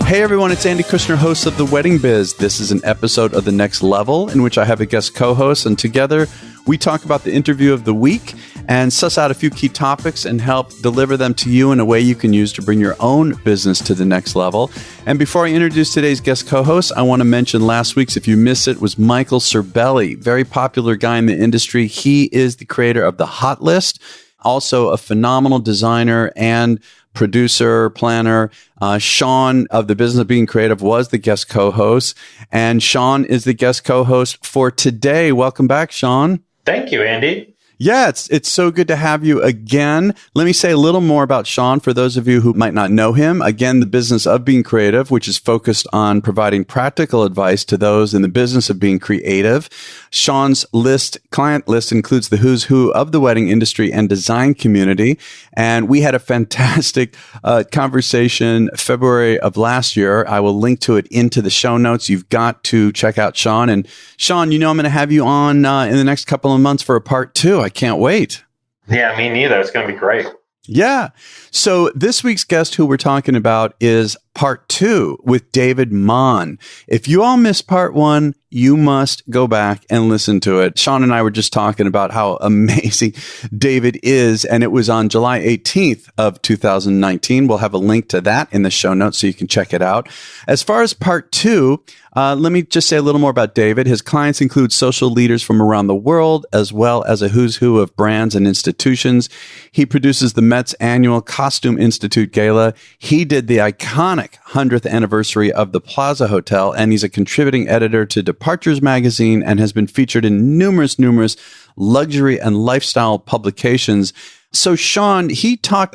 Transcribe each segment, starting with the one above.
Hey everyone, it's Andy Kushner, host of The Wedding Biz. This is an episode of The Next Level in which I have a guest co-host, and together we talk about the interview of the week and suss out a few key topics and help deliver them to you in a way you can use to bring your own business to the next level. And before I introduce today's guest co-host, I want to mention last week's, if you missed it, was Michael Cerbelli, very popular guy in the industry. He is the creator of The Hot List, also a phenomenal designer and producer, planner. Sean of the Business of Being Creative was the guest co-host, and Sean is the guest co-host for today. Welcome back, Sean. Thank you, Andy. Yeah, it's so good to have you again. Let me say a little more about Sean for those of you who might not know him. Again, the Business of Being Creative, which is focused on providing practical advice to those in the business of being creative. Sean's client list includes the who's who of the wedding industry and design community. And we had a fantastic conversation February of last year. I will link to it into the show notes. You've got to check out Sean. And Sean, you know I'm going to have you on in the next couple of months for a part 2. I can't wait. Yeah, me neither. It's going to be great. Yeah. So this week's guest who we're talking about is part 2 with David Monn. If you all missed part 1, you must go back and listen to it. Sean and I were just talking about how amazing David is, and it was on July 18th of 2019. We'll have a link to that in the show notes so you can check it out. As far as part 2, let me just say a little more about David. His clients include social leaders from around the world, as well as a who's who of brands and institutions. He produces the Met's annual Costume Institute Gala. He did the iconic 100th anniversary of the Plaza Hotel, and he's a contributing editor to Departures magazine and has been featured in numerous luxury and lifestyle publications. So Sean,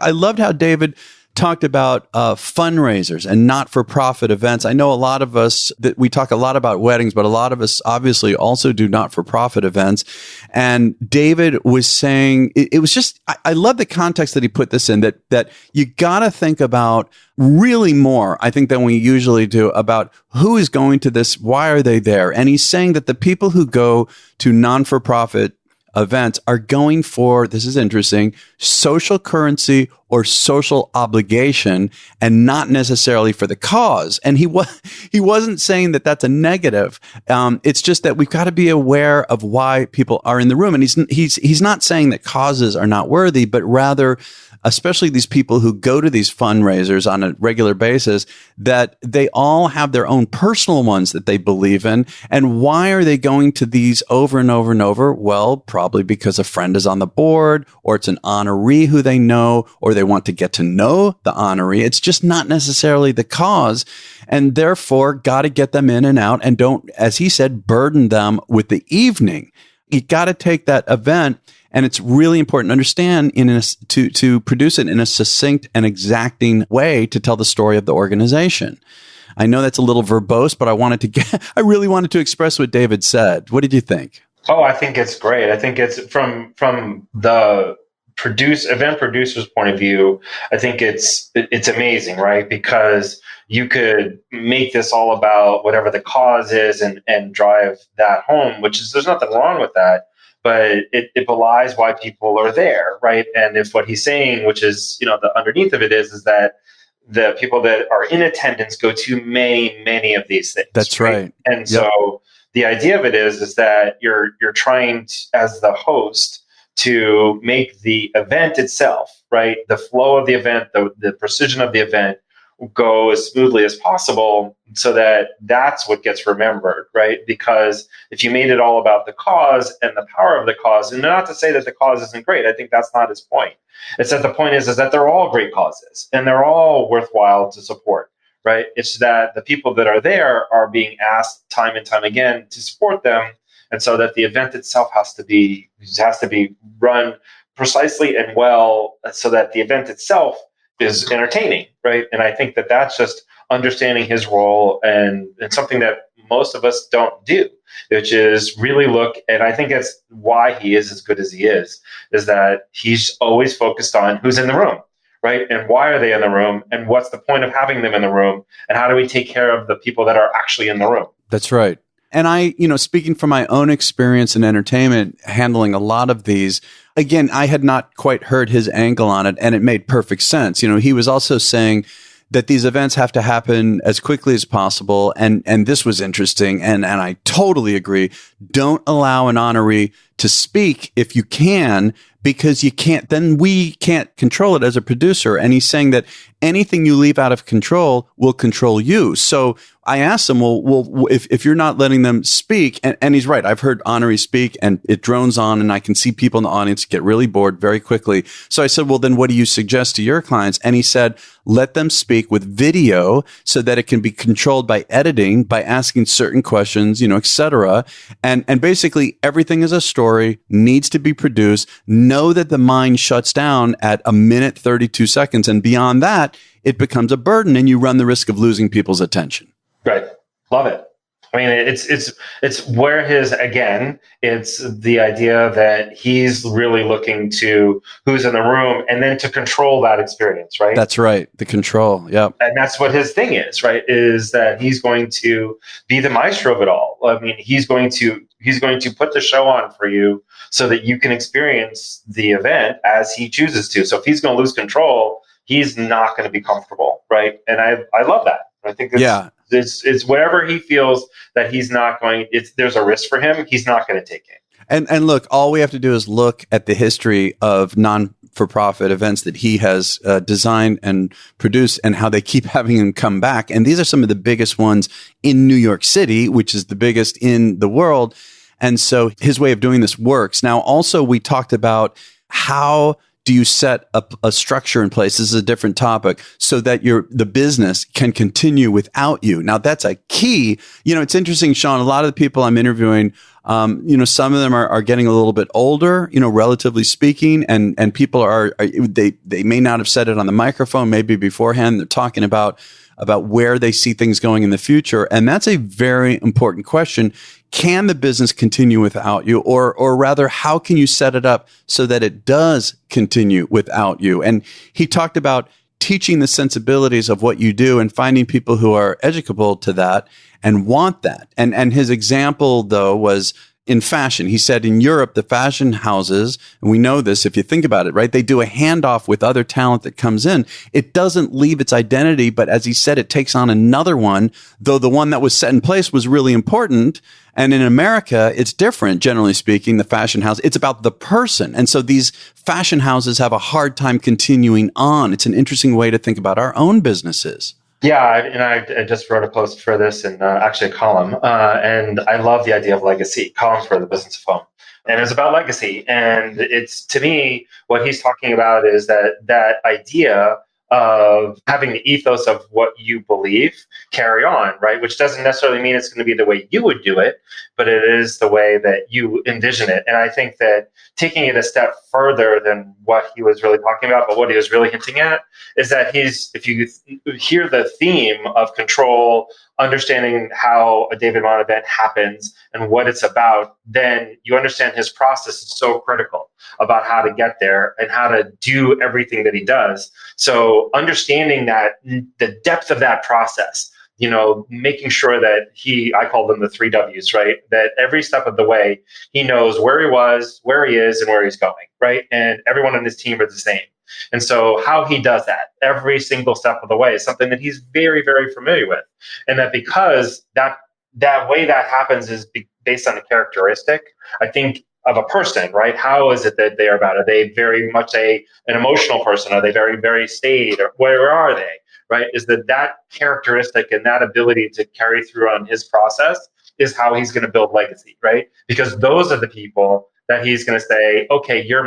I loved how David talked about fundraisers and not-for-profit events. I know a lot of us, that we talk a lot about weddings, but a lot of us obviously also do not-for-profit events. And David was saying, it was just, I love the context that he put this in, that you got to think about really more, I think, than we usually do about who is going to this, why are they there? And he's saying that the people who go to non-for-profit events are going for, this is interesting, social currency or social obligation, and not necessarily for the cause. And he wasn't saying that that's a negative. It's just that we've got to be aware of why people are in the room. And he's not saying that causes are not worthy, but rather, especially these people who go to these fundraisers on a regular basis, that they all have their own personal ones that they believe in. And why are they going to these over and over and over? Well, probably because a friend is on the board, or it's an honoree who they know, or they want to get to know the honoree. It's just not necessarily the cause. And therefore, got to get them in and out, and don't, as he said, burden them with the evening. You got to take that event, and it's really important to understand to produce it in a succinct and exacting way to tell the story of the organization. I know that's a little verbose, but I really wanted to express what David said. What did you think? Oh, I think it's great. I think it's from the event producer's point of view, I think it's amazing, right? Because you could make this all about whatever the cause is and drive that home, there's nothing wrong with that. But it belies why people are there, right? And if what he's saying, which is, the underneath of it is that the people that are in attendance go to many of these things. That's right. And yep. So the idea of it is that you're trying to, as the host, to make the event itself, right? The flow of the event, the precision of the event go as smoothly as possible, so that that's what gets remembered, right? Because if you made it all about the cause and the power of the cause, and not to say that the cause isn't great, I think that's not his point. It's that the point is that they're all great causes and they're all worthwhile to support, right? It's that the people that are there are being asked time and time again to support them, and so that the event itself has to be run precisely and well, so that the event itself is entertaining, right? And I think that that's just understanding his role, and something that most of us don't do, which is really look, and I think that's why he is as good as he is that he's always focused on who's in the room, right? And why are they in the room? And what's the point of having them in the room? And how do we take care of the people that are actually in the room? That's right. And I, speaking from my own experience in entertainment, handling a lot of these, again, I had not quite heard his angle on it, and it made perfect sense. He was also saying that these events have to happen as quickly as possible. And this was interesting. And I totally agree. Don't allow an honoree to speak if you can, because then we can't control it as a producer. And he's saying that anything you leave out of control will control you. So I asked him, well, if you're not letting them speak, and he's right. I've heard honorees speak and it drones on and I can see people in the audience get really bored very quickly. So I said, well, then what do you suggest to your clients? And he said, let them speak with video so that it can be controlled by editing, by asking certain questions, et cetera. And basically everything is a story, needs to be produced. Know that the mind shuts down at a minute, 32 seconds. And beyond that, it becomes a burden and you run the risk of losing people's attention. Right. Love it. I mean, it's where it's the idea that he's really looking to who's in the room and then to control that experience, right? That's right. The control. Yeah. And that's what his thing is, right? Is that he's going to be the maestro of it all. I mean, he's going to put the show on for you so that you can experience the event as he chooses to. So if he's going to lose control, he's not going to be comfortable, right? And I love that. I think it's whatever he feels that he's not going, there's a risk for him, he's not going to take it. And look, all we have to do is look at the history of non-for-profit events that he has designed and produced and how they keep having him come back. And these are some of the biggest ones in New York City, which is the biggest in the world. And so his way of doing this works. Now, also, we talked about how do you set up a structure in place? This is a different topic, so that the business can continue without you. Now, that's a key. It's interesting, Sean, a lot of the people I'm interviewing, some of them are getting a little bit older, relatively speaking, and people they may not have said it on the microphone, maybe beforehand. They're talking about where they see things going in the future. And that's a very important question. Can the business continue without you? Or rather, how can you set it up so that it does continue without you? And he talked about teaching the sensibilities of what you do and finding people who are educable to that and want that. And his example, though, was in fashion. He said in Europe, the fashion houses, and we know this if you think about it, right? They do a handoff with other talent that comes in. It doesn't leave its identity, but as he said, it takes on another one, though the one that was set in place was really important. And in America, it's different, generally speaking, the fashion house. It's about the person. And so these fashion houses have a hard time continuing on. It's an interesting way to think about our own businesses. Yeah, and I just wrote a post for this and actually a column, and I love the idea of legacy, column for the Business of Home. And it's about legacy. And it's, to me, what he's talking about is that idea of having the ethos of what you believe carry on, right? Which doesn't necessarily mean it's going to be the way you would do it, but it is the way that you envision it. And I think that taking it a step further than what he was really talking about, but what he was really hinting at is that if you hear the theme of control, understanding how a David Monn event happens and what it's about, then you understand his process is so critical about how to get there and how to do everything that he does. So understanding that the depth of that process, making sure that I call them the 3 W's, right? That every step of the way, he knows where he was, where he is, and where he's going, right? And everyone on his team are the same. And so how he does that every single step of the way is something that he's very, very familiar with. And that because that way that happens is based on a characteristic, I think, of a person, right? How is it that they are about? Are they very much an emotional person? Are they very, very staid? Or where are they, right? Is that characteristic and that ability to carry through on his process is how he's going to build legacy, right? Because those are the people that he's going to say, okay, you're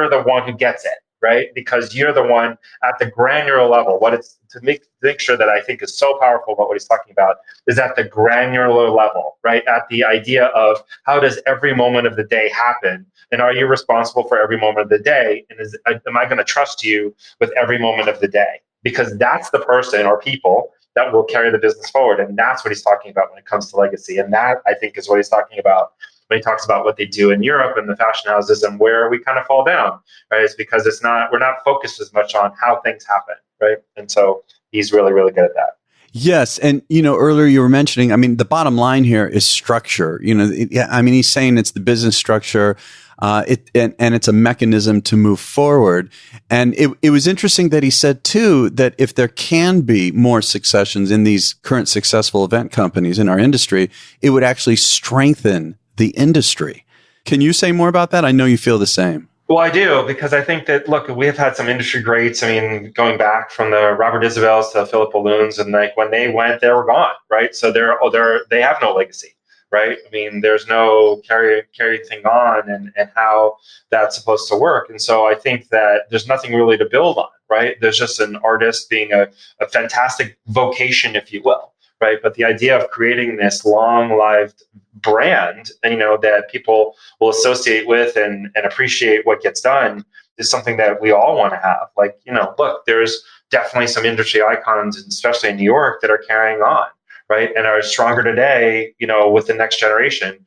the one who gets it, right? Because you're the one at the granular level. What it's to make sure that I think is so powerful about what he's talking about is at the granular level, right? At the idea of how does every moment of the day happen? And are you responsible for every moment of the day? And am I going to trust you with every moment of the day? Because that's the person or people that will carry the business forward. And that's what he's talking about when it comes to legacy. And that, I think, is what he's talking about when he talks about what they do in Europe and the fashion houses and where we kind of fall down, right? It's because we're not focused as much on how things happen, right? And so he's really, really good at that. Yes. And, earlier you were mentioning, the bottom line here is structure. He's saying it's the business structure. And it's a mechanism to move forward. And it was interesting that he said too that if there can be more successions in these current successful event companies in our industry, it would actually strengthen the industry. Can you say more about that? I know you feel the same. Well, I do, because I think that, look, we have had some industry greats. I mean, going back from the Robert Isabels to the Philip Balloons, and like when they went, they were gone, right? So they have no legacy, right? I mean, there's no carry thing on and how that's supposed to work. And so I think that there's nothing really to build on, right? There's just an artist being a fantastic vocation, if you will, right? But the idea of creating this long-lived brand, that people will associate with and appreciate what gets done is something that we all want to have. Like, look, there's definitely some industry icons, especially in New York, that are carrying on, right? And are stronger today, with the next generation.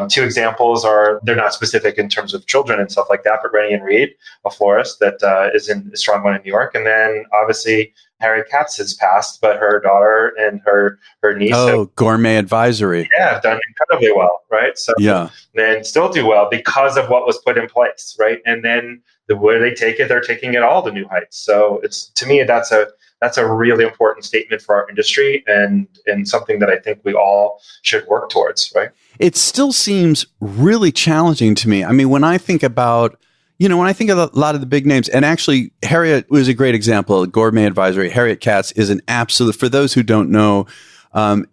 Two examples are, they're not specific in terms of children and stuff like that, but Rennie and Reed, a florist that is a strong one in New York. And then obviously Harriet Katz has passed, but her daughter and her niece Gourmet Advisory. Yeah, have done incredibly well, right? So yeah. And still do well because of what was put in place, right? And then the way they take it, they're taking it all to new heights. So it's, to me, that's a really important statement for our industry and something that I think we all should work towards, right? It still seems really challenging to me. I mean, when I think about a lot of the big names, and actually Harriet was a great example, Gourmet Advisory. Harriet Katz is an absolute, for those who don't know,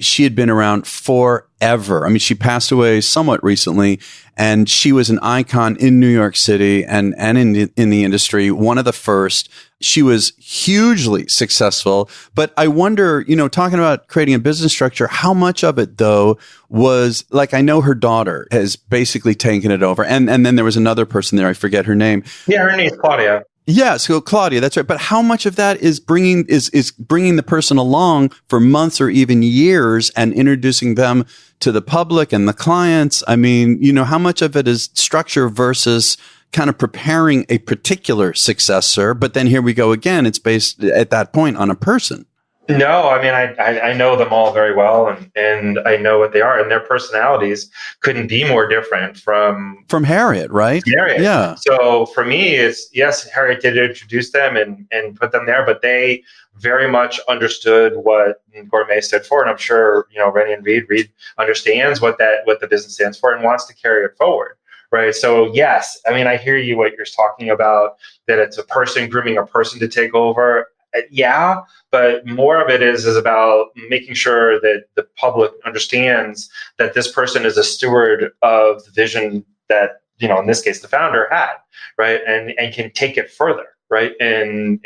she had been around forever. I mean, she passed away somewhat recently, and she was an icon in New York City and in the industry, one of the first. She was hugely successful. But I wonder, talking about creating a business structure, how much of it, though, was like, I know her daughter has basically taken it over. And then there was another person there. I forget her name. Yeah, her name is Claudia. Yeah, so Claudia, that's right. But how much of that is bringing the person along for months or even years and introducing them to the public and the clients? I mean, how much of it is structure versus kind of preparing a particular successor? But then here we go again. It's based at that point on a person. No, I mean, I know them all very well, and I know what they are, and their personalities couldn't be more different from Harriet, right? Harriet. Yeah. So for me, it's, yes, Harriet did introduce them and put them there, but they very much understood what Gourmet stood for, and I'm sure Rennie and Reed understands what the business stands for and wants to carry it forward. Right. So, yes, I mean, I hear you, what you're talking about, that it's a person grooming a person to take over. Yeah, but more of it is about making sure that the public understands that this person is a steward of the vision that, in this case, the founder had, right? And can take it further, right? And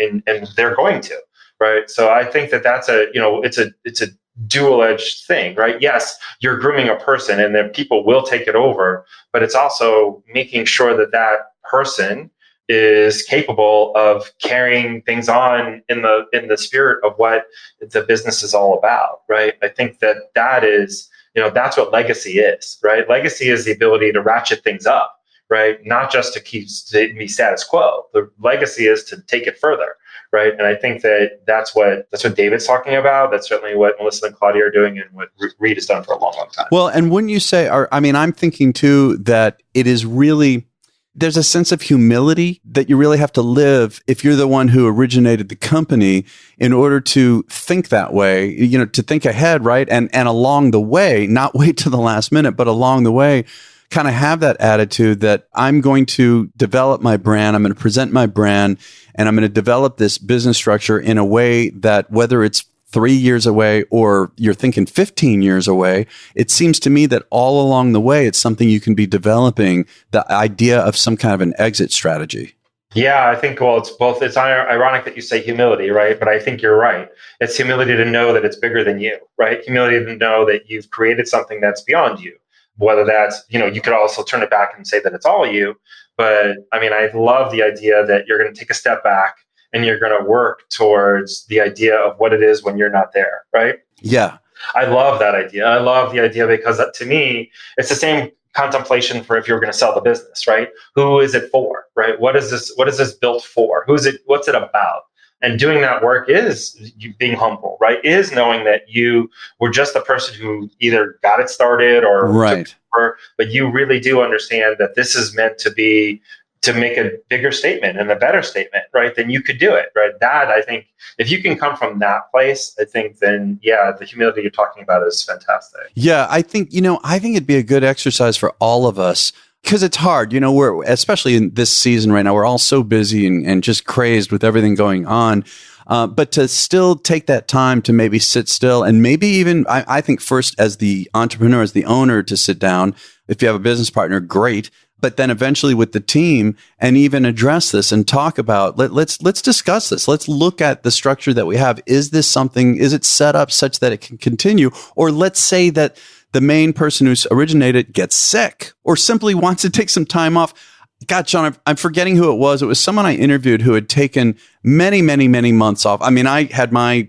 they're going to, right? So I think that's it's a dual-edged thing, right? Yes, you're grooming a person and then people will take it over, but it's also making sure that person is capable of carrying things on in the spirit of what the business is all about, right? I think that is, that's what legacy is, right? Legacy is the ability to ratchet things up, right? Not just to be status quo. The legacy is to take it further, right? And I think that's what David's talking about. That's certainly what Melissa and Claudia are doing, and what Reed has done for a long, long time. Well, and wouldn't you say, I'm thinking too that it is really, there's a sense of humility that you really have to live if you're the one who originated the company, in order to think that way, to think ahead, right? And along the way, not wait to the last minute, but along the way, kind of have that attitude that I'm going to develop my brand, I'm going to present my brand, and I'm going to develop this business structure in a way that, whether it's 3 years away or you're thinking 15 years away, it seems to me that all along the way, it's something you can be developing, the idea of some kind of an exit strategy. Yeah, I think, well, it's both. It's ironic that you say humility, right? But I think you're right. It's humility to know that it's bigger than you, right? Humility to know that you've created something that's beyond you. Whether that's, you could also turn it back and say that it's all you. But I mean, I love the idea that you're going to take a step back and you're going to work towards the idea of what it is when you're not there, right? Yeah. I love that idea. I love the idea because to me, it's the same contemplation for if you're going to sell the business, right? Who is it for, right? What is this built for? What's it about? And doing that work is you being humble, right? Is knowing that you were just the person who either got it started or right. But you really do understand that this is meant to be to make a bigger statement and a better statement, right? Then you could do it, right? That, I think, if you can come from that place, I think then, yeah, the humility you're talking about is fantastic. Yeah, I think it'd be a good exercise for all of us because it's hard. We're, especially in this season right now, we're all so busy and just crazed with everything going on. But to still take that time to maybe sit still and maybe even, I think first as the entrepreneur, as the owner, to sit down. If you have a business partner, great. But then eventually with the team and even address this and talk about, let's discuss this. Let's look at the structure that we have. Is it set up such that it can continue? Or let's say that the main person who's originated gets sick or simply wants to take some time off. God, John, I'm forgetting who it was. It was someone I interviewed who had taken many, many, many months off. I mean, I had my,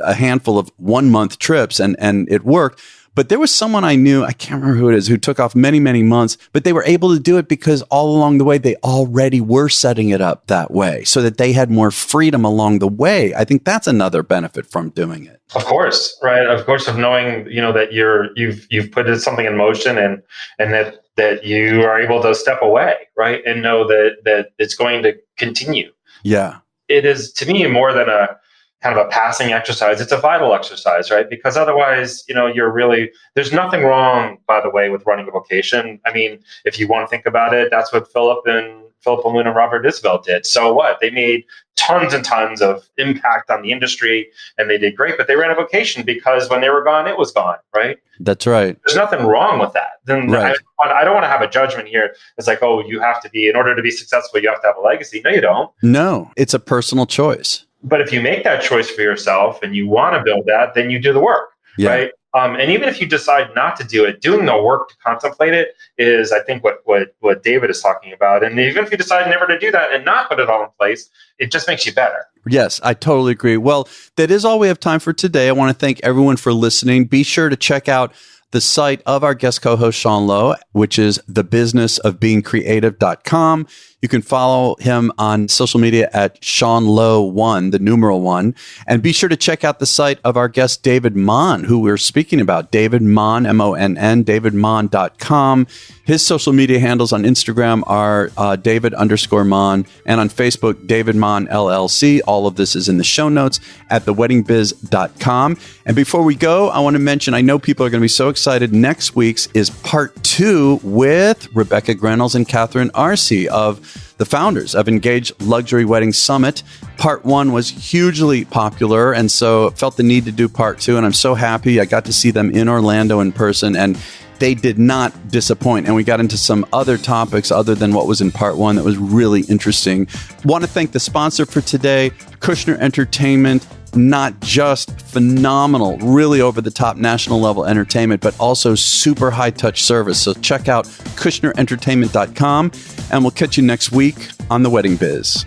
a handful of 1 month trips and it worked. But there was someone I knew, I can't remember who it is, who took off many, many months, but they were able to do it because all along the way, they already were setting it up that way so that they had more freedom along the way. I think that's another benefit from doing it. Of course, right? Of course, of knowing, that you've put something in motion and that you are able to step away, right? And know that it's going to continue. Yeah. It is, to me, more than a kind of a passing exercise. It's a vital exercise, right? Because otherwise, there's nothing wrong, by the way, with running a vocation. I mean, if you want to think about it, that's what Philip and Moon and Robert Isabel did. So what? They made tons and tons of impact on the industry and they did great, but they ran a vocation because when they were gone, it was gone, right? That's right. There's nothing wrong with that. Then right. I don't want to have a judgment here. It's like, oh, you have to be, in order to be successful, you have to have a legacy. No, you don't. No, it's a personal choice. But if you make that choice for yourself and you want to build that, then you do the work, right? And even if you decide not to do it, doing the work to contemplate it is, I think, what David is talking about. And even if you decide never to do that and not put it all in place, it just makes you better. Yes, I totally agree. Well, that is all we have time for today. I want to thank everyone for listening. Be sure to check out the site of our guest co-host, Sean Lowe, which is thebusinessofbeingcreative.com. You can follow him on social media at Sean Lowe1, the numeral 1. And be sure to check out the site of our guest, David Monn, who we're speaking about. David Monn, Monn, davidmonn.com. His social media handles on Instagram are David_Monn, and on Facebook, David Monn LLC. All of this is in the show notes at theweddingbiz.com. And before we go, I want to mention, I know people are going to be so excited. Next week's is part 2 with Rebecca Grenels and Catherine Arce of the founders of Engaged Luxury Wedding Summit. Part 1 was hugely popular, and so felt the need to do part 2. And I'm so happy I got to see them in Orlando in person, and they did not disappoint. And we got into some other topics other than what was in part 1 that was really interesting. Want to thank the sponsor for today, Kushner Entertainment. Not just phenomenal, really over the top national level entertainment, but also super high touch service. So check out KushnerEntertainment.com, and we'll catch you next week on The Wedding Biz.